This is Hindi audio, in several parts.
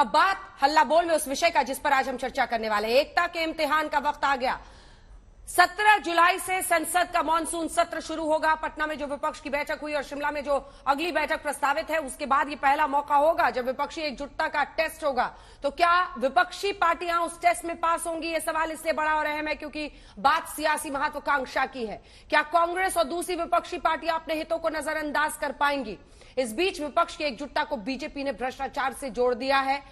अब बात हल्ला बोल में उस विषय का जिस पर आज हम चर्चा करने वाले हैं। एकता के इम्तिहान का वक्त आ गया। 17 जुलाई से संसद का मानसून सत्र शुरू होगा। पटना में जो विपक्ष की बैठक हुई और शिमला में जो अगली बैठक प्रस्तावित है, उसके बाद ये पहला मौका होगा जब विपक्षी एकजुटता का टेस्ट होगा। तो क्या विपक्षी पार्टियां उस टेस्ट में पास होंगी? ये सवाल इसलिए बड़ा और अहम है क्योंकि बात सियासी महत्वाकांक्षा की है। क्या कांग्रेस और दूसरी विपक्षी पार्टियां अपने हितों को नजरअंदाज कर पाएंगी? इस बीच विपक्ष की एकजुटता को बीजेपी ने भ्रष्टाचार से जोड़ दिया है।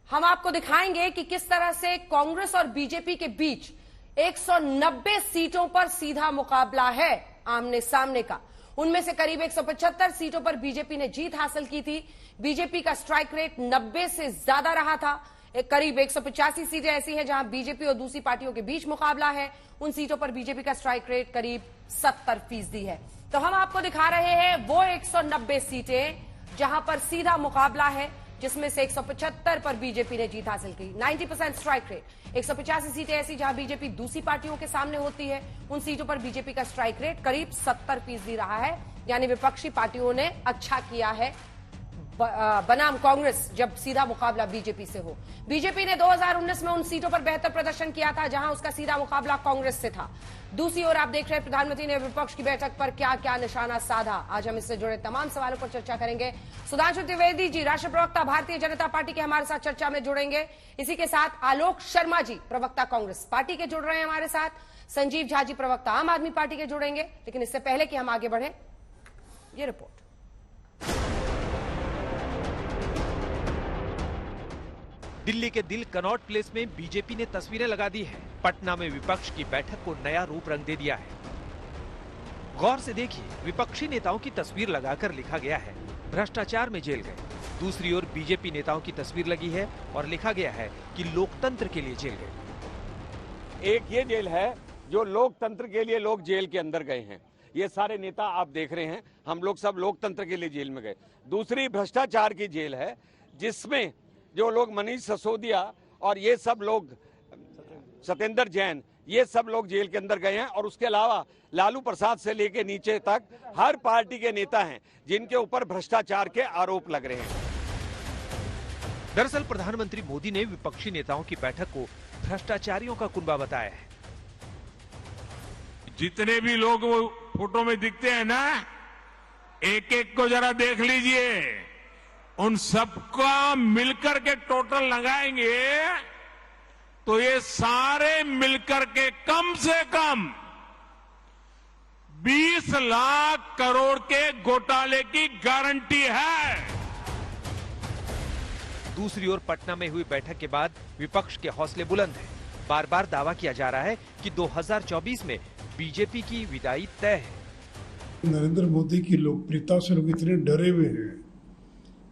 हम आपको दिखाएंगे कि किस तरह से कांग्रेस और बीजेपी के बीच 190 सीटों पर सीधा मुकाबला है आमने सामने का। उनमें से करीब 175 सीटों पर बीजेपी ने जीत हासिल की थी। बीजेपी का स्ट्राइक रेट 90 से ज्यादा रहा था। करीब 185 सीटें ऐसी हैं जहां बीजेपी और दूसरी पार्टियों के बीच मुकाबला है। उन सीटों पर बीजेपी का स्ट्राइक रेट करीब 70% है। तो हम आपको दिखा रहे हैं वो 190 सीटें जहां पर सीधा मुकाबला है, जिसमें से 175 पर बीजेपी ने जीत हासिल की, 90% स्ट्राइक रेट। 185 सीटें ऐसी जहां बीजेपी दूसरी पार्टियों के सामने होती है। उन सीटों पर बीजेपी का स्ट्राइक रेट करीब 70% रहा है। यानी विपक्षी पार्टियों ने अच्छा किया है बनाम कांग्रेस जब सीधा मुकाबला बीजेपी से हो। बीजेपी ने 2019 में उन सीटों पर बेहतर प्रदर्शन किया था जहां उसका सीधा मुकाबला कांग्रेस से था। दूसरी ओर आप देख रहे हैं प्रधानमंत्री ने विपक्ष की बैठक पर क्या क्या निशाना साधा। आज हम इससे जुड़े तमाम सवालों पर चर्चा करेंगे। सुधांशु त्रिवेदी जी, राष्ट्रीय प्रवक्ता भारतीय जनता पार्टी के, हमारे साथ चर्चा में जुड़ेंगे। इसी के साथ आलोक शर्मा जी, प्रवक्ता कांग्रेस पार्टी के, जुड़ रहे हैं हमारे साथ। संजीव झा जी, प्रवक्ता आम आदमी पार्टी के, जुड़ेंगे। लेकिन इससे पहले कि हम आगे बढ़े, ये रिपोर्ट। दिल्ली के दिल कनॉट प्लेस में बीजेपी ने तस्वीरें लगा दी है। पटना में विपक्ष की बैठक को नया रूप रंग दे दिया है। गौर से देखिए, विपक्षी नेताओं की तस्वीर लगाकर लिखा गया है भ्रष्टाचार में जेल गए। दूसरी ओर बीजेपी नेताओं की तस्वीर लगी है और लिखा गया है कि लोकतंत्र के लिए जेल गए। एक ये जेल है जो लोकतंत्र के लिए लोग जेल के अंदर गए हैं। ये सारे नेता आप देख रहे हैं, हम लोग सब लोकतंत्र के लिए जेल में गए। दूसरी भ्रष्टाचार की जेल है जिसमें जो लोग मनीष सिसोदिया और ये सब लोग, सत्येंद्र जैन, ये सब लोग जेल के अंदर गए हैं। और उसके अलावा लालू प्रसाद से लेके नीचे तक हर पार्टी के नेता हैं जिनके ऊपर भ्रष्टाचार के आरोप लग रहे हैं। दरअसल प्रधानमंत्री मोदी ने विपक्षी नेताओं की बैठक को भ्रष्टाचारियों का कुनबा बताया है। जितने भी लोग वो फोटो में दिखते हैं ना, एक एक को जरा देख लीजिए। उन सबका मिलकर के टोटल लगाएंगे तो ये सारे मिलकर के कम से कम 20 लाख करोड़ के घोटाले की गारंटी है। दूसरी ओर पटना में हुई बैठक के बाद विपक्ष के हौसले बुलंद हैं। बार बार दावा किया जा रहा है कि 2024 में बीजेपी की विदाई तय है। नरेंद्र मोदी की लोकप्रियता से लोग इतने डरे हुए हैं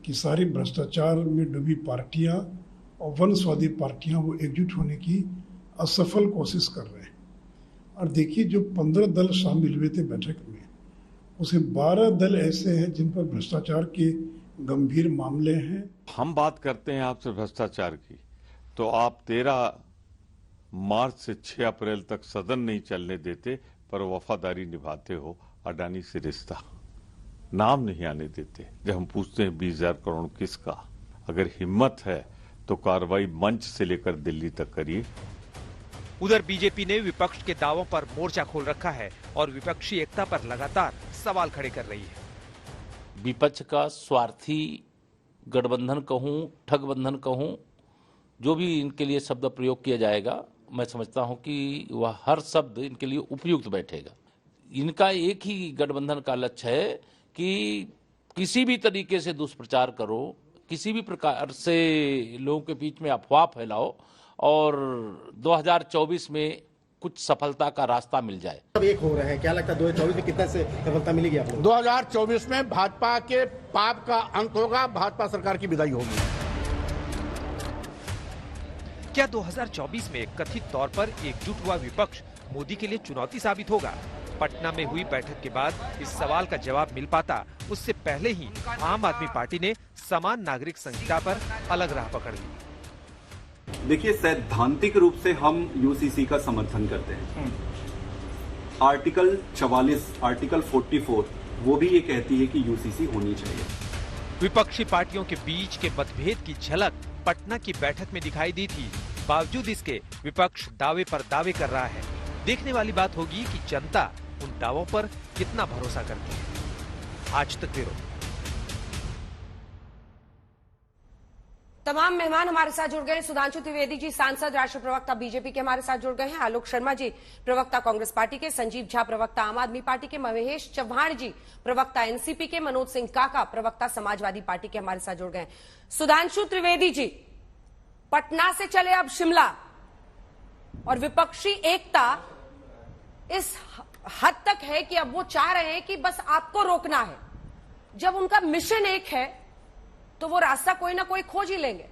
कि सारी भ्रष्टाचार में डूबी पार्टियां और वंशवादी पार्टियां वो एकजुट होने की असफल कोशिश कर रहे हैं। और देखिए, जो 15 दल शामिल हुए थे बैठक में, उसे 12 दल ऐसे हैं जिन पर भ्रष्टाचार के गंभीर मामले हैं। हम बात करते हैं आपसे भ्रष्टाचार की, तो आप 13 मार्च से 6 अप्रैल तक सदन नहीं चलने देते, पर वफादारी निभाते हो अडानी से रिश्ता, नाम नहीं आने देते। जब हम पूछते हैं 20,000 करोड़ किसका, अगर हिम्मत है तो कार्रवाई मंच से लेकर दिल्ली तक करिए। उधर बीजेपी ने विपक्ष के दावों पर मोर्चा खोल रखा है और विपक्षी एकता पर लगातार सवाल खड़े कर रही है। विपक्ष का स्वार्थी गठबंधन कहूं, ठगबंधन कहूं, जो भी इनके लिए शब्द प्रयोग किया जाएगा, मैं समझता हूं कि वह हर शब्द इनके लिए उपयुक्त बैठेगा। इनका एक ही गठबंधन का लक्ष्य है कि किसी भी तरीके से दुष्प्रचार करो, किसी भी प्रकार से लोगों के बीच में अफवाह फैलाओ और 2024 में कुछ सफलता का रास्ता मिल जाए। सब एक हो रहे हैं, क्या लगता है 2024 में कितना से सफलता मिलेगी आप लोग? 2024 में भाजपा के पाप का अंत होगा, भाजपा सरकार की विदाई होगी। क्या 2024 में कथित तौर पर एकजुट हुआ विपक्ष मोदी के लिए चुनौती साबित होगा? पटना में हुई बैठक के बाद इस सवाल का जवाब मिल पाता, उससे पहले ही आम आदमी पार्टी ने समान नागरिक संहिता पर अलग राह पकड़ ली। देखिए, सैद्धांतिक रूप से हम यूसीसी का समर्थन करते हैं। आर्टिकल 44, आर्टिकल 44 वो भी ये कहती है कि यूसीसी होनी चाहिए। विपक्षी पार्टियों के बीच के मतभेद की झलक पटना की बैठक में दिखाई दी थी। बावजूद इसके विपक्ष दावे पर दावे कर रहा है। देखने वाली बात होगी कि जनता उन दावों पर कितना भरोसा करती है। आज तक ब्यूरो। तमाम मेहमान हमारे साथ जुड़ गए। सुधांशु त्रिवेदी जी सांसद, राष्ट्रीय प्रवक्ता बीजेपी के हमारे साथ जुड़ गए हैं। आलोक शर्मा जी प्रवक्ता कांग्रेस पार्टी के, संजीव झा प्रवक्ता आम आदमी पार्टी के, महेश चव्हाण जी प्रवक्ता एनसीपी के, मनोज सिंह काका प्रवक्ता समाजवादी पार्टी के हमारे साथ जुड़ गए। सुधांशु त्रिवेदी जी, पटना से चले अब शिमला और विपक्षी एकता इस हद तक है कि अब वो चाह रहे हैं कि बस आपको रोकना है। जब उनका मिशन एक है तो वो रास्ता कोई ना कोई खोज ही लेंगे।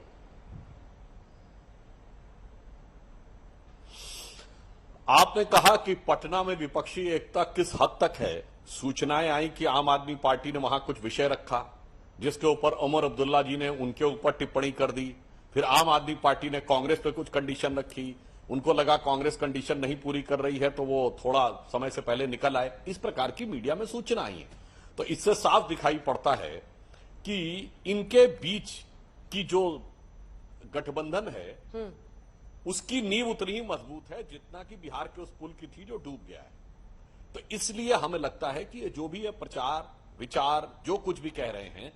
आपने कहा कि पटना में विपक्षी एकता किस हद तक है। सूचनाएं आई कि आम आदमी पार्टी ने वहां कुछ विषय रखा जिसके ऊपर उमर अब्दुल्ला जी ने उनके ऊपर टिप्पणी कर दी। फिर आम आदमी पार्टी ने कांग्रेस पे कुछ कंडीशन रखी। उनको लगा कांग्रेस कंडीशन नहीं पूरी कर रही है तो वो थोड़ा समय से पहले निकल आए। इस प्रकार की मीडिया में सूचना आई है। तो इससे साफ दिखाई पड़ता है कि इनके बीच की जो गठबंधन है उसकी नींव उतनी ही मजबूत है जितना कि बिहार के उस पुल की थी जो डूब गया है। तो इसलिए हमें लगता है कि ये जो भी है प्रचार विचार जो कुछ भी कह रहे हैं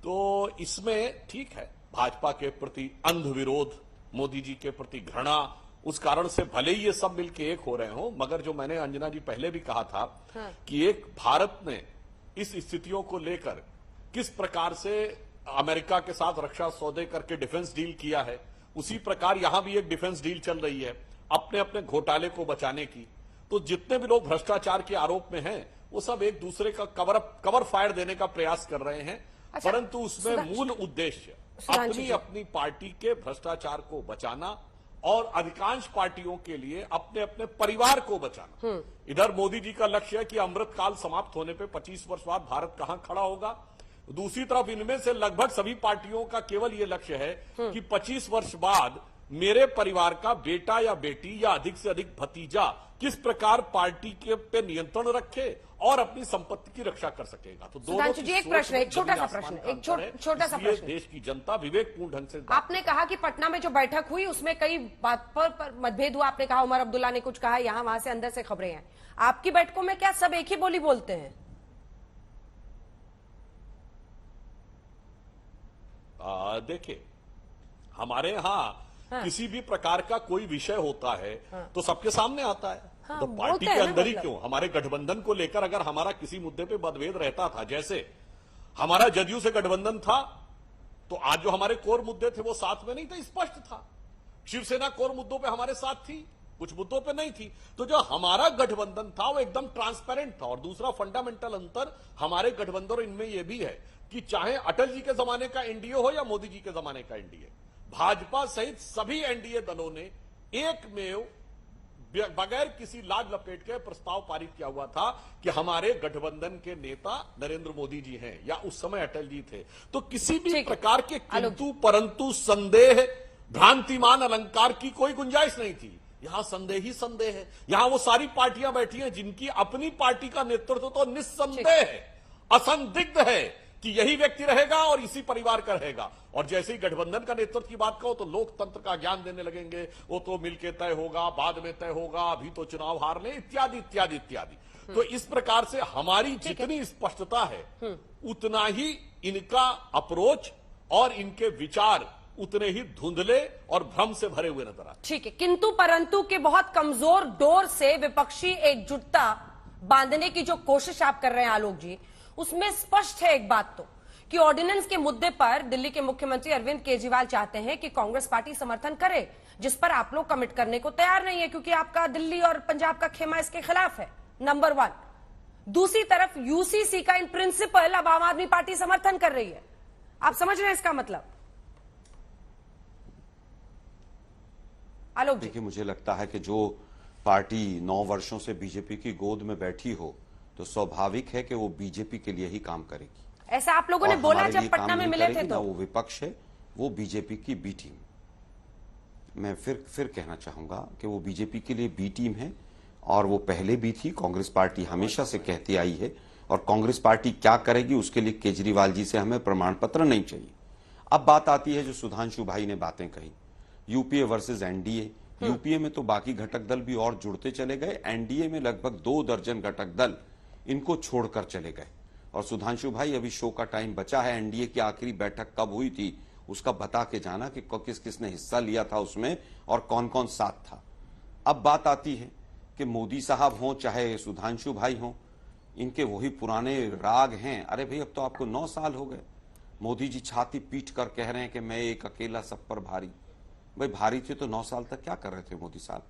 तो इसमें ठीक है, भाजपा के प्रति अंध विरोध, मोदी जी के प्रति घृणा, उस कारण से भले ही ये सब मिलके एक हो रहे हो, मगर जो मैंने अंजना जी पहले भी कहा था कि एक भारत ने इस स्थितियों को लेकर किस प्रकार से अमेरिका के साथ रक्षा सौदे करके डिफेंस डील किया है, उसी प्रकार यहां भी एक डिफेंस डील चल रही है अपने अपने घोटाले को बचाने की। तो जितने भी लोग भ्रष्टाचार के आरोप में हैं वो सब एक दूसरे का कवर फायर देने का प्रयास कर रहे हैं। अच्छा, परंतु उसमें मूल उद्देश्य अपनी पार्टी के भ्रष्टाचार को बचाना और अधिकांश पार्टियों के लिए अपने अपने परिवार को बचाना। इधर मोदी जी का लक्ष्य है कि अमृतकाल समाप्त होने पे 25 वर्ष बाद भारत कहां खड़ा होगा। दूसरी तरफ इनमें से लगभग सभी पार्टियों का केवल यह लक्ष्य है कि 25 वर्ष बाद मेरे परिवार का बेटा या बेटी या अधिक से अधिक भतीजा किस प्रकार पार्टी के पे नियंत्रण रखे और अपनी संपत्ति की रक्षा कर सकेगा। तो दोनों जी एक प्रश्न, एक छोटा सा प्रश्न, एक छोटा सा प्रश्न। देश की जनता विवेकपूर्ण ढंग से, आपने कहा कि पटना में जो बैठक हुई उसमें कई बात पर मतभेद हुआ। आपने कहा उमर अब्दुल्ला ने कुछ कहा, यहां वहां से अंदर से खबरें हैं। आपकी बैठकों में क्या सब एक ही बोली बोलते हैं? देखिए, हमारे यहाँ किसी भी प्रकार का कोई विषय होता है तो सबके सामने आता है। तो पार्टी के अंदर ही क्यों, हमारे गठबंधन को लेकर अगर हमारा किसी मुद्दे पे मतभेद रहता था, जैसे हमारा जदयू से गठबंधन था तो आज जो हमारे कोर मुद्दे थे वो साथ में नहीं थे, स्पष्ट था। शिवसेना कोर मुद्दों पे हमारे साथ थी, कुछ मुद्दों पे नहीं थी। तो जो हमारा गठबंधन था वो एकदम ट्रांसपेरेंट था। और दूसरा फंडामेंटल अंतर हमारे गठबंधन इनमें यह भी है कि चाहे अटल जी के जमाने का एनडीए हो या मोदी जी के जमाने का एनडीए, भाजपा सहित सभी एनडीए दलों ने एकमेव बगैर किसी लाज लपेट के प्रस्ताव पारित किया हुआ था कि हमारे गठबंधन के नेता नरेंद्र मोदी जी हैं या उस समय अटल जी थे। तो किसी भी प्रकार के किंतु परंतु संदेह भ्रांतिमान अलंकार की कोई गुंजाइश नहीं थी। यहां संदेह ही संदेह है। यहां वो सारी पार्टियां बैठी हैं जिनकी अपनी पार्टी का नेतृत्व तो निस्संदेह है, असंदिग्ध है कि यही व्यक्ति रहेगा और इसी परिवार का रहेगा। और जैसे ही गठबंधन का नेतृत्व की बात कहो तो लोकतंत्र का ज्ञान देने लगेंगे, वो तो मिलकर तय होगा, बाद में तय होगा, अभी तो चुनाव हार ले, इत्यादि इत्यादि इत्यादि। तो इस प्रकार से हमारी जितनी स्पष्टता है उतना ही इनका अप्रोच और इनके विचार उतने ही धुंधले और भ्रम से भरे हुए नजर आते। ठीक है, किंतु परंतु के बहुत कमजोर डोर से विपक्षी एकजुटता बांधने की जो कोशिश आप कर रहे हैं आलोक जी, उसमें स्पष्ट है एक बात तो कि ऑर्डिनेंस के मुद्दे पर दिल्ली के मुख्यमंत्री अरविंद केजरीवाल चाहते हैं कि कांग्रेस पार्टी समर्थन करे, जिस पर आप लोग कमिट करने को तैयार नहीं है क्योंकि आपका दिल्ली और पंजाब का खेमा इसके खिलाफ है, नंबर 1। दूसरी तरफ यूसीसी का इन प्रिंसिपल अब आम आदमी पार्टी समर्थन कर रही है। आप समझ रहे हैं इसका मतलब? आलोक जी, देखिए, मुझे लगता है कि जो पार्टी 9 वर्षों से बीजेपी की गोद में बैठी हो तो स्वाभाविक है कि वो बीजेपी के लिए ही काम करेगी। ऐसा आप लोगों ने बोला जब पटना में मिले थे तो। वो विपक्ष है, वो बीजेपी की बी टीम। मैं फिर कहना चाहूंगा कि वो बीजेपी के लिए बी टीम है और वो पहले भी थी। कांग्रेस पार्टी हमेशा से कहती आई है और कांग्रेस पार्टी क्या करेगी उसके लिए केजरीवाल जी से हमें प्रमाण पत्र नहीं चाहिए। अब बात आती है जो सुधांशु भाई ने बातें कही, यूपीए वर्सेस एनडीए। यूपीए में तो बाकी घटक दल भी और जुड़ते चले गए, एनडीए में लगभग 2 दर्जन घटक दल इनको छोड़कर चले गए। और सुधांशु भाई अभी शो का टाइम बचा है, एनडीए की आखिरी बैठक कब हुई थी उसका बता के जाना कि किस किसने हिस्सा लिया था उसमें और कौन कौन साथ था। अब बात आती है कि मोदी साहब हों चाहे सुधांशु भाई हों, इनके वही पुराने राग हैं। अरे भाई अब तो आपको 9 साल हो गए, मोदी जी छाती पीट कर कह रहे हैं कि मैं एक अकेला सब पर भारी। भाई भारी थे तो 9 साल तक क्या कर रहे थे मोदी साहब?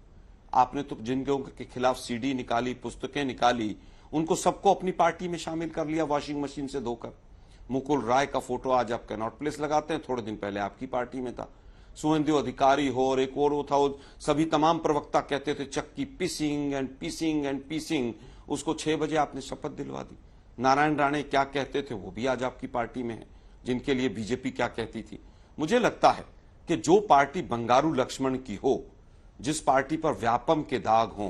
आपने तो जिनके के खिलाफ सीडी निकाली, पुस्तकें निकाली, उनको सबको अपनी पार्टी में शामिल कर लिया वाशिंग मशीन से धोकर। मुकुल राय का फोटो आज आप कैनॉट प्लेस लगाते हैं, थोड़े दिन पहले आपकी पार्टी में था। सुहेंदु अधिकारी हो और एक और था, वो सभी तमाम प्रवक्ता कहते थे चक्की पीसिंग एंड पीसिंग एंड पीसिंग, उसको 6 बजे आपने शपथ दिलवा दी। नारायण राणे क्या कहते थे वो भी आज आपकी पार्टी में है, जिनके लिए बीजेपी क्या कहती थी। मुझे लगता है कि जो पार्टी बंगारू लक्ष्मण की हो, जिस पार्टी पर व्यापम के दाग हों,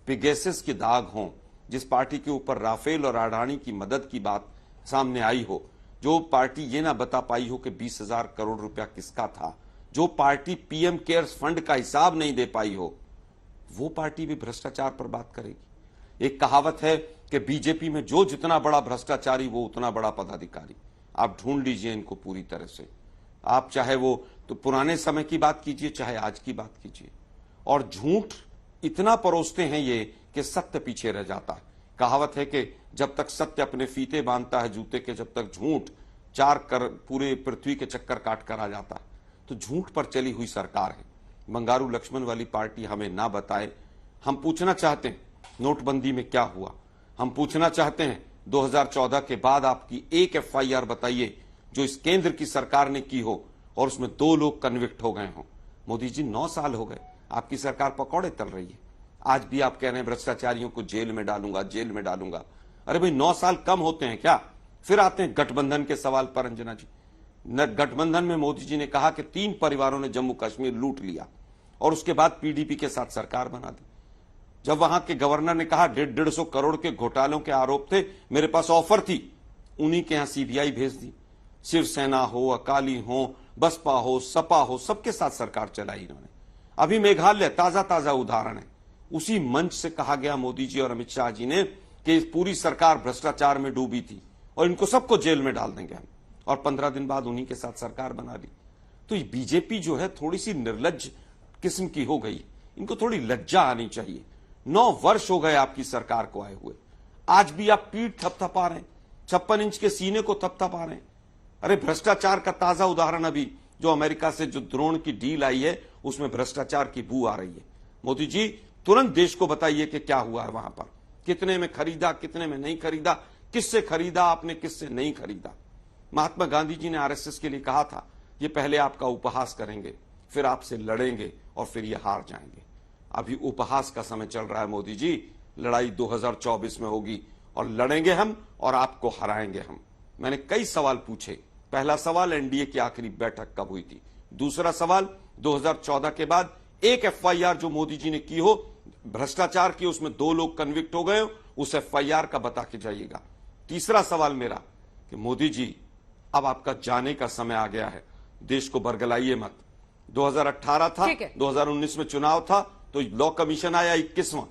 पेगासस के दाग हों, जिस पार्टी के ऊपर राफेल और अडानी की मदद की बात सामने आई हो, जो पार्टी ये ना बता पाई हो कि 20,000 करोड़ रुपया किसका था, जो पार्टी पीएम केयर्स फंड का हिसाब नहीं दे पाई हो, वो पार्टी भी भ्रष्टाचार पर बात करेगी। एक कहावत है कि बीजेपी में जो जितना बड़ा भ्रष्टाचारी वो उतना बड़ा पदाधिकारी। आप ढूंढ लीजिए इनको पूरी तरह से, आप चाहे वो तो पुराने समय की बात कीजिए चाहे आज की बात कीजिए। और झूठ इतना परोसते हैं ये कि सत्य पीछे रह जाता है। कहावत है कि जब तक सत्य अपने फीते बांधता है जूते के, जब तक झूठ पूरे पृथ्वी के चक्कर काट कर आ जाता है। तो झूठ पर चली हुई सरकार है। बंगारू लक्ष्मण वाली पार्टी हमें ना बताए। हम पूछना चाहते हैं नोटबंदी में क्या हुआ, हम पूछना चाहते हैं 2014 के बाद आपकी एक एफआईआर बताइए जो इस केंद्र की सरकार ने की हो और उसमें 2 लोग कन्विक्ट हो गए हों। मोदी जी 9 साल हो गए, आपकी सरकार पकौड़े तल रही है। आज भी आप कह रहे हैं भ्रष्टाचारियों को जेल में डालूंगा, जेल में डालूंगा। अरे भाई 9 साल कम होते हैं क्या? फिर आते हैं गठबंधन के सवाल पर। अंजना जी, गठबंधन में मोदी जी ने कहा कि 3 परिवारों ने जम्मू कश्मीर लूट लिया और उसके बाद पीडीपी के साथ सरकार बना दी। जब वहां के गवर्नर ने कहा 150 करोड़ के घोटालों के आरोप थे, मेरे पास ऑफर थी, उन्हीं के यहां सीबीआई भेज दी। शिवसेना हो, अकाली हो, बसपा हो, सपा हो, सबके साथ सरकार चलाई इन्होंने। अभी मेघालय ताजा उदाहरण है। उसी मंच से कहा गया मोदी जी और अमित शाह जी ने कि पूरी सरकार भ्रष्टाचार में डूबी थी और इनको सबको जेल में डाल देंगे हम, और 15 दिन बाद उन्हीं के साथ सरकार बना ली। तो ये बीजेपी जो है थोड़ी सी निर्लज्ज किस्म की हो गई, इनको थोड़ी लज्जा आनी चाहिए। 9 वर्ष हो गए आपकी सरकार को आए हुए, आज भी आप पीठ थपथपा रहे हैं, 56 इंच के सीने को थपथपा रहे हैं। अरे भ्रष्टाचार का ताजा उदाहरण अभी जो अमेरिका से जो ड्रोन की डील आई है उसमें भ्रष्टाचार की बू आ रही है। मोदी जी तुरंत देश को बताइए कि क्या हुआ है वहां पर, कितने में खरीदा, कितने में नहीं खरीदा, किससे खरीदा आपने, किससे नहीं खरीदा। महात्मा गांधी जी ने आरएसएस के लिए कहा था ये पहले आपका उपहास करेंगे, फिर आपसे लड़ेंगे और फिर ये हार जाएंगे। अभी उपहास का समय चल रहा है मोदी जी, लड़ाई 2024 में होगी और लड़ेंगे हम और आपको हराएंगे हम। मैंने कई सवाल पूछे। पहला सवाल एनडीए की आखिरी बैठक कब हुई थी, दूसरा सवाल 2014 के बाद एक एफआईआर जो मोदी जी ने की हो भ्रष्टाचार की, उसमें 2 लोग कन्विक्ट हो गए, उस एफआईआर का बता के जाइएगा। तीसरा सवाल मेरा कि मोदी जी अब आपका जाने का समय आ गया है, देश को बरगलाइए मत। 2018 था, 2019 में चुनाव था तो लॉ कमीशन आया 21वां।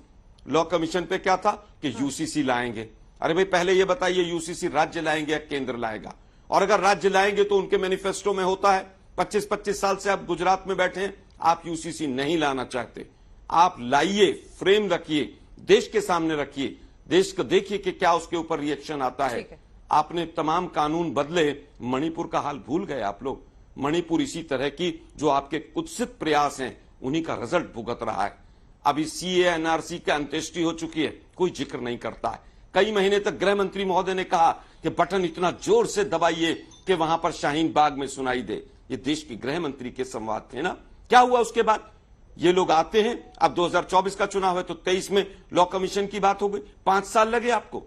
लॉ कमीशन पे क्या था कि यूसीसी लाएंगे। अरे भाई पहले ये बताइए यूसीसी राज्य लाएंगे या केंद्र लाएगा? और अगर राज्य लाएंगे तो उनके मैनिफेस्टो में होता है 25-25 साल से आप गुजरात में बैठे हैं, आप यूसीसी नहीं लाना चाहते। आप लाइए, फ्रेम रखिए, देश के सामने रखिए, देश को देखिए कि क्या उसके ऊपर रिएक्शन आता है। आपने तमाम कानून बदले, मणिपुर का हाल भूल गए आप लोग। मणिपुर इसी तरह की जो आपके कुत्सित प्रयास हैं उन्हीं का रिजल्ट भुगत रहा है। अभी सीए एनआरसी की अंत्येष्टि हो चुकी है, कोई जिक्र नहीं करता है। कई महीने तक गृह मंत्री महोदय ने कहा कि बटन इतना जोर से दबाइए कि वहां पर शाहीन बाग में सुनाई दे। ये देश के गृह मंत्री के संवाद थे ना। क्या हुआ उसके बाद? ये लोग आते हैं, अब 2024 का चुनाव है तो 23 में लॉ कमीशन की बात हो गई। 5 साल लगे आपको,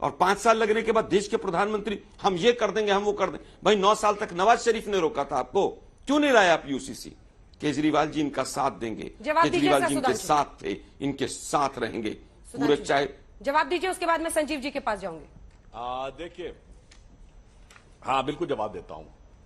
और 5 साल लगने के बाद देश के प्रधानमंत्री हम ये कर देंगे, हम वो कर देंगे। भाई 9 साल तक नवाज शरीफ ने रोका था आपको, क्यों नहीं लाए आप यूसीसी? केजरीवाल जी इनका साथ देंगे, केजरीवाल जी इनके साथ थे, इनके साथ रहेंगे पूरे। चाहे जवाब दीजिए, उसके बाद मैं संजीव जी के पास जाऊंगी। देखिए, हाँ बिल्कुल जवाब देता हूं।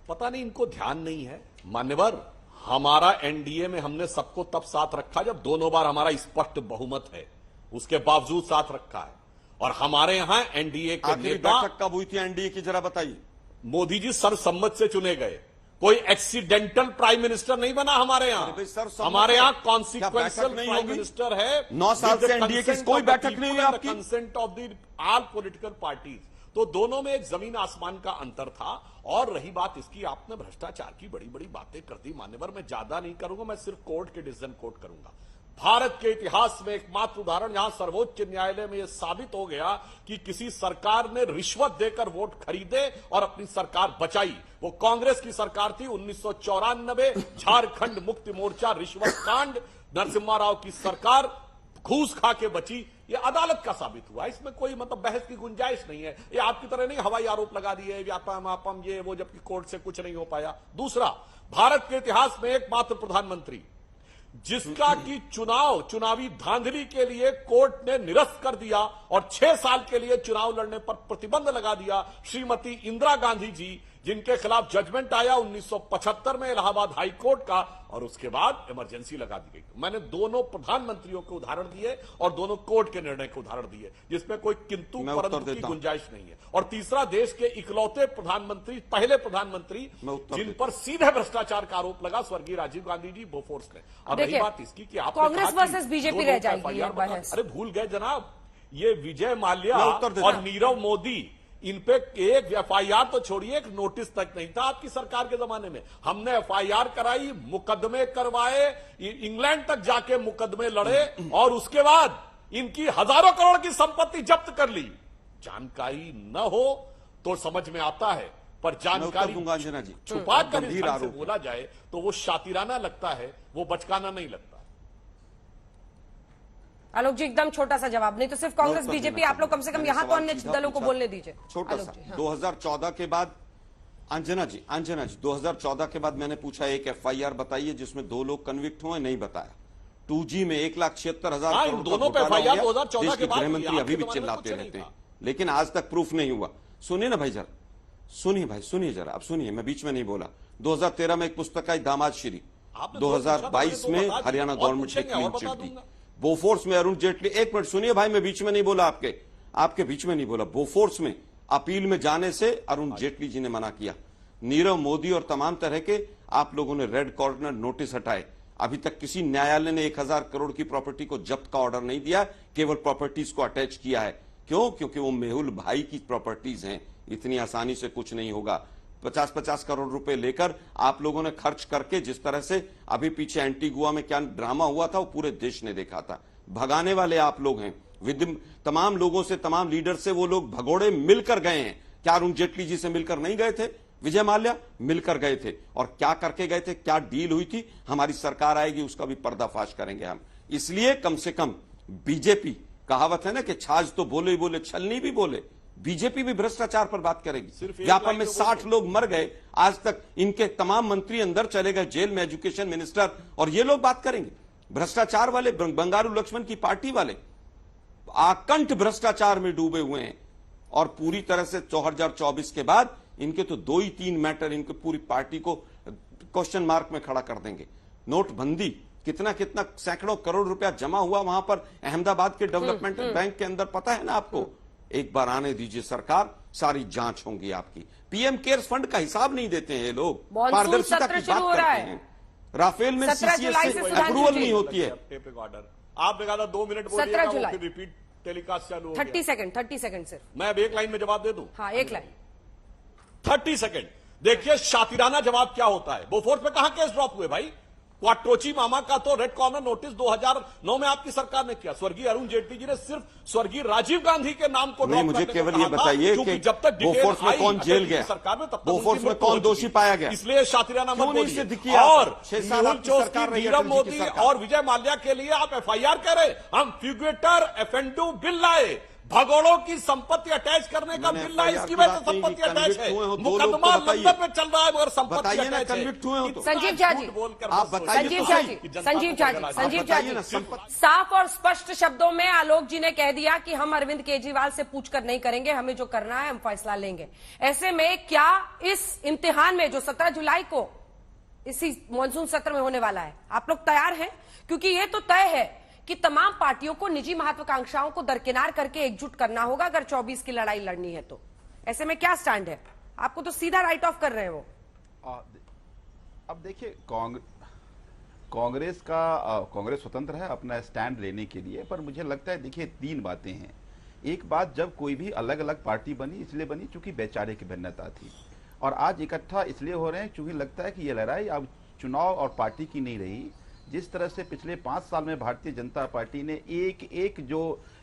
पता नहीं इनको ध्यान नहीं है। मान्यवर, हमारा एनडीए में हमने सबको तब साथ रखा जब दोनों बार हमारा स्पष्ट बहुमत है, उसके बावजूद साथ रखा है। और हमारे यहां एनडीए के नेता, बैठक कब हुई थी एनडीए की, जरा बताइए। मोदी जी सर्वसम्मत से चुने गए, कोई एक्सीडेंटल प्राइम मिनिस्टर नहीं बना हमारे यहाँ। हमारे यहाँ कॉन्सिक्वेंशियल प्राइम मिनिस्टर है। 9 साल से एनडीए की कोई बैठक नहीं हुई आपकी। Consent of the all political parties. तो दोनों में एक जमीन आसमान का अंतर था। और रही बात इसकी, आपने भ्रष्टाचार की बड़ी बड़ी बातें कर दी। मान्यवर, मैं ज्यादा नहीं करूंगा, मैं सिर्फ कोर्ट के डिसीजन कोट करूंगा। भारत के इतिहास में एकमात्र उदाहरण जहां सर्वोच्च न्यायालय में यह साबित हो गया कि किसी सरकार ने रिश्वत देकर वोट खरीदे और अपनी सरकार बचाई, वो कांग्रेस की सरकार थी। 1994 झारखंड मुक्ति मोर्चा रिश्वत कांड, नरसिम्हा राव की सरकार घूस खा के बची। ये अदालत का साबित हुआ, इसमें कोई मतलब बहस की गुंजाइश नहीं है। ये आपकी तरह नहीं हवाई आरोप लगा दिए, व्यापम आपम ये वो, जबकि कोर्ट से कुछ नहीं हो पाया। दूसरा, भारत के इतिहास में एकमात्र प्रधानमंत्री जिसका कि चुनावी धांधली के लिए कोर्ट ने निरस्त कर दिया और 6 साल के लिए चुनाव लड़ने पर प्रतिबंध लगा दिया, श्रीमती इंदिरा गांधी जी, जिनके खिलाफ जजमेंट आया 1975 में इलाहाबाद हाई कोर्ट का, और उसके बाद इमरजेंसी लगा दी गई। मैंने दोनों प्रधानमंत्रियों के उदाहरण दिए और दोनों कोर्ट के निर्णय के उदाहरण दिए, जिसमें कोई किंतु परंतु की गुंजाइश नहीं है। और तीसरा, देश के इकलौते प्रधानमंत्री, पहले प्रधानमंत्री जिन पर सीधे भ्रष्टाचार का आरोप लगा, स्वर्गीय राजीव गांधी जी, बोफोर्स ने। और रही बात इसकी कि आप कांग्रेस वर्सेस बीजेपी रह जाएगी। अरे भूल गए जनाब, ये विजय माल्या और नीरव मोदी, इन पे एक एफआईआर तो छोड़िए, एक नोटिस तक नहीं था आपकी सरकार के जमाने में। हमने एफआईआर कराई, मुकदमे करवाए, इंग्लैंड तक जाके मुकदमे लड़े और उसके बाद इनकी हजारों करोड़ की संपत्ति जब्त कर ली। जानकारी न हो तो समझ में आता है, पर जानकारी छुपा कर बोला जाए तो वो शातिराना लगता है, वो बचकाना नहीं लगता। आलोक जी, एकदम छोटा सा जवाब, नहीं तो सिर्फ कांग्रेस बीजेपी, आप लोग कम से कम यहाँ तो अन्य दलों को बोलने दीजिए। छोटा सा, 2014 के बाद अंजना जी 2014 के बाद मैंने पूछा एक एफआईआर बताइए जिसमें 2 लोग कन्विक्ट हुए, नहीं बताया। 2G में 1,76,000 करोड़ दोनों पे एफआईआर 2014 के बाद, गृह मंत्री अभी भी चिल्लाते रहते हैं, लेकिन आज तक प्रूफ नहीं हुआ। सुनिए ना भाई जरा, सुनिए जरा, अब सुनिए, मैं बीच में नहीं बोला। 2013 में एक पुस्तक आई दामाद श्री, 2022 में हरियाणा गवर्नमेंट ने क्लीन चिट दी। बोफोर्स में अरुण जेटली, एक मिनट सुनिए भाई, मैं बीच में नहीं बोला, आपके बीच में नहीं बोला। बोफोर्स में अपील में जाने से अरुण जेटली जी ने मना किया। नीरव मोदी और तमाम तरह के आप लोगों ने रेड कॉर्नर नोटिस हटाए। अभी तक किसी न्यायालय ने 1000 करोड़ की प्रॉपर्टी को जब्त का ऑर्डर नहीं दिया, केवल प्रॉपर्टीज को अटैच किया है। क्यों? क्योंकि वो मेहुल भाई की प्रॉपर्टीज हैं, इतनी आसानी से कुछ नहीं होगा। 50-50 करोड़ रुपए लेकर आप लोगों ने खर्च करके, जिस तरह से अभी पीछे एंटीगुआ में क्या ड्रामा हुआ था वो पूरे देश ने देखा था। भगाने वाले आप लोग हैं, तमाम लोगों से, तमाम लीडर से वो लोग भगोड़े मिलकर गए हैं। क्या अरुण जेटली जी से मिलकर नहीं गए थे? विजय माल्या मिलकर गए थे, और क्या करके गए थे, क्या डील हुई थी? हमारी सरकार आएगी उसका भी पर्दाफाश करेंगे हम। इसलिए कम से कम बीजेपी, कहावत है ना कि छाछ तो बोले ही बोले, छलनी भी बोले, बीजेपी भी भ्रष्टाचार पर बात करेगी। व्यापम में 60 लोग मर गए, आज तक इनके तमाम मंत्री अंदर चले गए जेल में, एजुकेशन मिनिस्टर, और ये लोग बात करेंगे। भ्रष्टाचार वाले, बंगारू लक्ष्मण की पार्टी वाले आकंठ भ्रष्टाचार में डूबे हुए हैं, और पूरी तरह से 2024 के बाद इनके तो 2 ही 3 मैटर इनके पूरी पार्टी को क्वेश्चन मार्क में खड़ा कर देंगे। नोटबंदी, कितना कितना सैकड़ों करोड़ रुपया जमा हुआ वहां पर अहमदाबाद के डेवलपमेंटल बैंक के अंदर, पता है ना आपको? एक बार आने दीजिए सरकार, सारी जांच होंगी आपकी। पीएम केयर्स फंड का हिसाब नहीं देते हैं ये लोग, पारदर्शिता की बात करते हैं। राफेल में सीसीएस से अप्रूवल नहीं होती है। आप 2 मिनट बोलिएगा, फिर रिपीट टेलीकास्ट चालू हो गया। 30 सेकंड सिर्फ। मैं अब एक लाइन में जवाब दे दूं? हाँ, एक लाइन। 30 सेकंड। देखिए शातिराना जवाब क्या होता है। बोफोर्स पे कहां केस ड्रॉप हुए भाई? क्वाट्रोची मामा का तो रेड कॉर्नर नोटिस 2009 में आपकी सरकार ने किया। स्वर्गीय अरुण जेटली जी ने सिर्फ स्वर्गीय राजीव गांधी के नाम को नहीं, मुझे केवल ये बताइए कि जब तक बोफोर्स में कौन जेल गया, सरकार में, तब तक बोफोर्स में कौन दोषी पाया गया, इसलिए शातिराना मत बोलिए। और मेहुल चोक्सी, नीरव मोदी और विजय माल्या के लिए आप एफआईआर कह रहे। हम फ्यूगेटर एफएनडू बिल लाए, भगोड़ों की संपत्ति अटैच करने का बिल लाया, इसकी वजह से संपत्ति अटैच है। मुकदमा लंदन में चल रहा है मगर संपत्ति अटैच है। संजीव झा जी, संजीव झा जी, साफ और स्पष्ट शब्दों में आलोक जी ने कह दिया कि हम अरविंद केजरीवाल से पूछकर नहीं करेंगे, हमें जो करना है हम फैसला लेंगे। ऐसे में क्या इस इम्तिहान में जो 17 जुलाई को इसी मॉनसून सत्र में होने वाला है, आप लोग तैयार हैं? क्योंकि ये तो तय है कि तमाम पार्टियों को निजी महत्वाकांक्षाओं को दरकिनार करके एकजुट करना होगा अगर 24 की लड़ाई लड़नी है तो। ऐसे में क्या स्टैंड है? आपको तो सीधा राइट ऑफ कर रहे हैं वो। अब देखिए, कांग्रेस स्वतंत्र है अपना स्टैंड लेने के लिए, पर मुझे लगता है देखिए 3 बातें हैं। एक बात, जब कोई भी अलग अलग पार्टी बनी इसलिए बनी चूंकि वैचारिक की भिन्नता थी, और आज इकट्ठा इसलिए हो रहे हैं क्योंकि लगता है कि ये लड़ाई अब चुनाव और पार्टी की नहीं रही। जिस तरह से पिछले 5 साल में भारतीय जनता पार्टी ने एक जो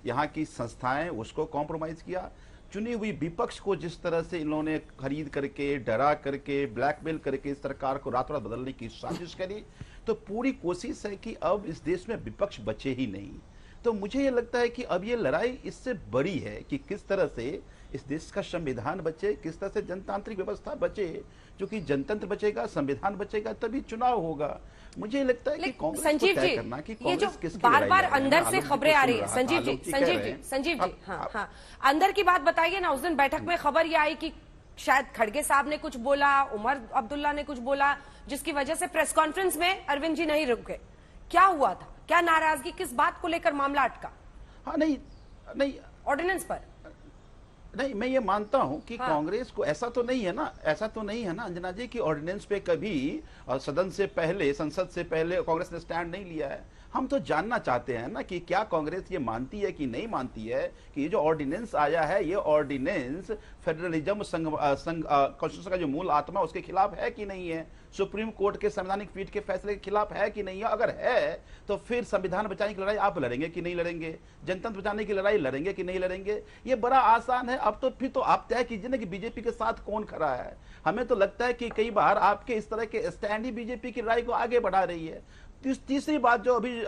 यहाँ की संस्थाएं उसको कॉम्प्रोमाइज किया, चुनी हुई विपक्ष को जिस तरह से इन्होंने खरीद करके, डरा करके, ब्लैकमेल करके सरकार को रातों रात बदलने की साजिश करी, तो पूरी कोशिश है कि अब इस देश में विपक्ष बचे ही नहीं। तो मुझे ये लगता है कि अब ये लड़ाई इससे बड़ी है कि किस तरह से इस देश का संविधान बचे, किस तरह से जनतांत्रिक व्यवस्था बचे। क्योंकि जनतंत्र बचेगा, संविधान बचेगा, तभी चुनाव होगा। मुझे लगता है कि कांग्रेस संजीव को जी, तय करना कि ये जो बार बार अंदर से खबरें आ रही है, संजीव जी, हाँ, अंदर की बात बताइए ना। उस दिन बैठक में खबर ये आई कि शायद खड़गे साहब ने कुछ बोला, उमर अब्दुल्ला ने कुछ बोला, जिसकी वजह से प्रेस कॉन्फ्रेंस में अरविंद जी नहीं रुके। क्या हुआ था? क्या नाराजगी, किस बात को लेकर मामला अटका? हाँ, नहीं ऑर्डिनेंस पर नहीं, मैं ये मानता हूं कि कांग्रेस को ऐसा तो नहीं है ना अंजना जी की ऑर्डिनेंस पे कभी सदन से पहले, संसद से पहले कांग्रेस ने स्टैंड नहीं लिया है। हम तो जानना चाहते हैं ना कि क्या कांग्रेस ये मानती है कि नहीं मानती है कि ये जो ऑर्डिनेंस आया है, ये ऑर्डिनेंस फेडरलिज्म कॉन्स्टिट्यूशन का जो मूल आत्मा उसके खिलाफ है कि नहीं है, सुप्रीम कोर्ट के संवैधानिक पीठ के फैसले के खिलाफ है कि नहीं है। अगर है तो फिर संविधान बचाने की लड़ाई आप लड़ेंगे कि नहीं लड़ेंगे, जनतंत्र बचाने की लड़ाई लड़ेंगे कि नहीं लड़ेंगे? ये बड़ा आसान है। अब तो फिर तो आप तय कीजिए ना कि बीजेपी के साथ कौन खड़ा है। हमें तो लगता है कि कई बार आपके इस तरह के स्टैंड ही बीजेपी की लड़ाई को आगे बढ़ा रही है। तीसरी बात जो अभी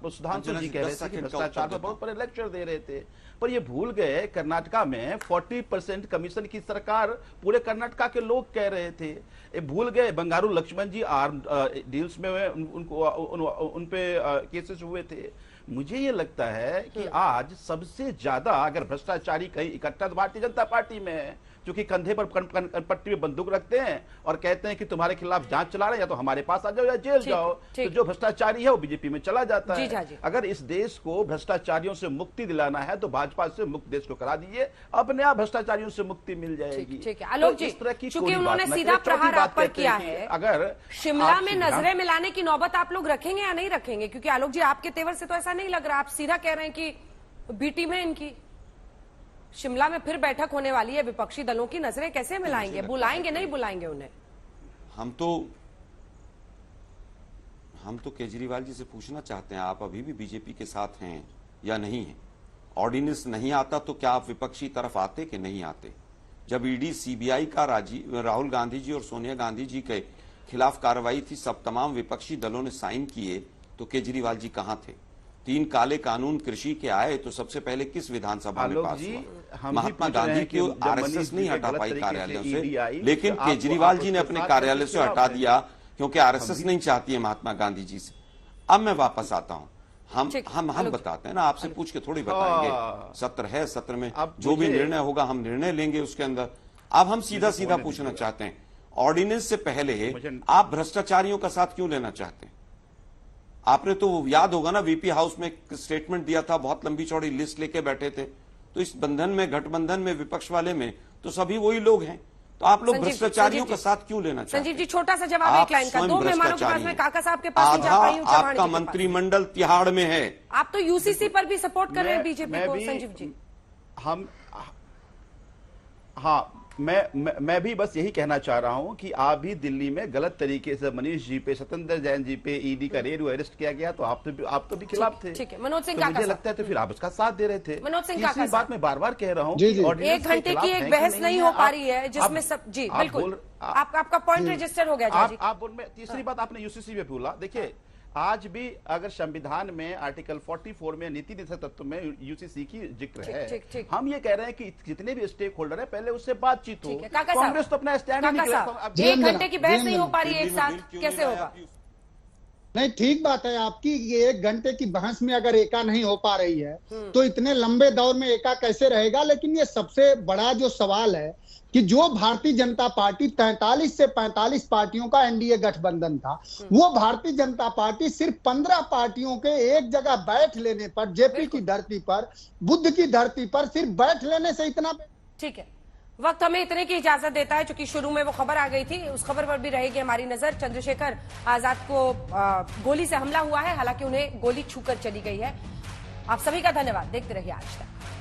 सुधांशु जी कह रहे थे कि भ्रष्टाचार पर बहुत बड़े लेक्चर दे रहे थे, पर ये भूल गए कर्नाटका में 40% कमीशन की सरकार पूरे कर्नाटका के लोग कह रहे थे। ये भूल गए बंगारू लक्ष्मण जी आर्म डील्स में उन पे केसेस हुए थे। मुझे ये लगता है कि आज सबसे ज्यादा अगर भ्रष्टाचारी कहीं इकट्ठा तो भारतीय जनता पार्टी में है, क्योंकि कंधे पर पट्टी में बंदूक रखते हैं और कहते हैं कि तुम्हारे खिलाफ जांच चला रहे हैं, या तो हमारे पास आ जाओ या जेल जाओ। तो जो भ्रष्टाचारी है वो बीजेपी में चला जाता है। अगर इस देश को भ्रष्टाचारियों से मुक्ति दिलाना है तो भाजपा से मुक्त देश को करा दीजिए, अपने आप भ्रष्टाचारियों से मुक्ति मिल जाएगी। ठीक है आलोक जी, चूंकि उन्होंने सीधा प्रहार आप पर किया है, अगर शिमला में नजरें मिलाने की नौबत आप लोग रखेंगे या नहीं रखेंगे? क्योंकि आलोक जी आपके तेवर से तो ऐसा नहीं लग रहा, आप सीधा कह रहे हैं कि बीटी में इनकी शिमला में फिर बैठक होने वाली है, विपक्षी दलों की नजरें कैसे मिलाएंगे? बुलाएंगे नहीं बुलाएंगे उन्हें? हम तो केजरीवाल जी से पूछना चाहते हैं, आप अभी भी बीजेपी के साथ हैं या नहीं हैं? ऑर्डिनेंस नहीं आता तो क्या आप विपक्षी तरफ आते कि नहीं आते? जब ईडी सीबीआई का राहुल गांधी जी और सोनिया गांधी जी के खिलाफ कार्रवाई थी, सब तमाम विपक्षी दलों ने साइन किए, तो केजरीवाल जी कहां थे? 3 काले कानून कृषि के आए तो सबसे पहले किस विधानसभा में पास हुआ? महात्मा गांधी को आरएसएस नहीं हटा पाई कार्यालयों से, लेकिन केजरीवाल जी ने अपने कार्यालय से हटा दिया क्योंकि आरएसएस नहीं चाहती है महात्मा गांधी जी से। अब मैं वापस आता हूं, हम बताते हैं ना, आपसे पूछ के थोड़ी बताएंगे। सत्र है, सत्र में जो भी निर्णय होगा हम निर्णय लेंगे उसके अंदर। अब हम सीधा सीधा पूछना चाहते हैं, ऑर्डिनेंस से पहले आप भ्रष्टाचारियों का साथ क्यों लेना चाहते हैं? आपने तो याद होगा ना, वीपी हाउस में एक स्टेटमेंट दिया था, बहुत लंबी चौड़ी लिस्ट लेके बैठे थे। तो इस बंधन में, गठबंधन में, विपक्ष वाले में तो सभी वही लोग हैं, तो आप लोग भ्रष्टाचारियों का साथ क्यों लेना चाहते हैं? संजीव जी छोटा सा जवाब एक लाइन का, 2 मेहमानों के पास में, काका साहब के पास नहीं जा पाई हूं, आपका मंत्रिमंडल तिहाड़ में है। आप तो यूसीसी पर भी सपोर्ट कर रहे हैं बीजेपी को संजीव जी। मैं भी बस यही कहना चाह रहा हूं कि आप भी दिल्ली में गलत तरीके से मनीष जी पे, सत्येंद्र जैन जी पे ईडी का रेड अरेस्ट किया गया, तो आप तो भी खिलाफ थे। ठीक है मनोज सिंह, तो मुझे लगता है तो फिर आप उसका साथ दे रहे थे। मनोज सिंह, तीसरी बात मैं बार बार कह रहा हूँ, 1 घंटे की एक बहस नहीं हो पा रही है जिसमें सब जी बिल्कुल आपका पॉइंट रजिस्टर हो गया। आप बोल में तीसरी बात आपने यूसीसी में बोला। देखिए आज भी अगर संविधान में आर्टिकल 44 में नीति निर्देशक तत्व में यूसीसी की जिक्र है। हम ये कह रहे हैं कि जितने भी स्टेक होल्डर है पहले उससे बातचीत हो। कांग्रेस तो अपना स्टैंड नहीं निकला। 1 घंटे की बहस नहीं हो पा रही है एक साथ, कैसे होगा? नहीं, ठीक बात है आपकी। ये 1 घंटे की बहस में अगर एका नहीं हो पा रही है तो इतने लंबे दौर में एका कैसे रहेगा? लेकिन ये सबसे बड़ा जो सवाल है कि जो भारतीय जनता पार्टी 43 से 45 पार्टियों का एनडीए गठबंधन था, वो भारतीय जनता पार्टी सिर्फ 15 पार्टियों के एक जगह बैठ लेने पर, जेपी की धरती पर, बुद्ध की धरती पर सिर्फ बैठ लेने से इतना। ठीक है, वक्त हमें इतने की इजाजत देता है, क्योंकि शुरू में वो खबर आ गई थी, उस खबर पर भी रहेगी हमारी नजर। चंद्रशेखर आजाद को गोली से हमला हुआ है, हालांकि उन्हें गोली छूकर चली गई है। आप सभी का धन्यवाद। देखते रहिए आज तक।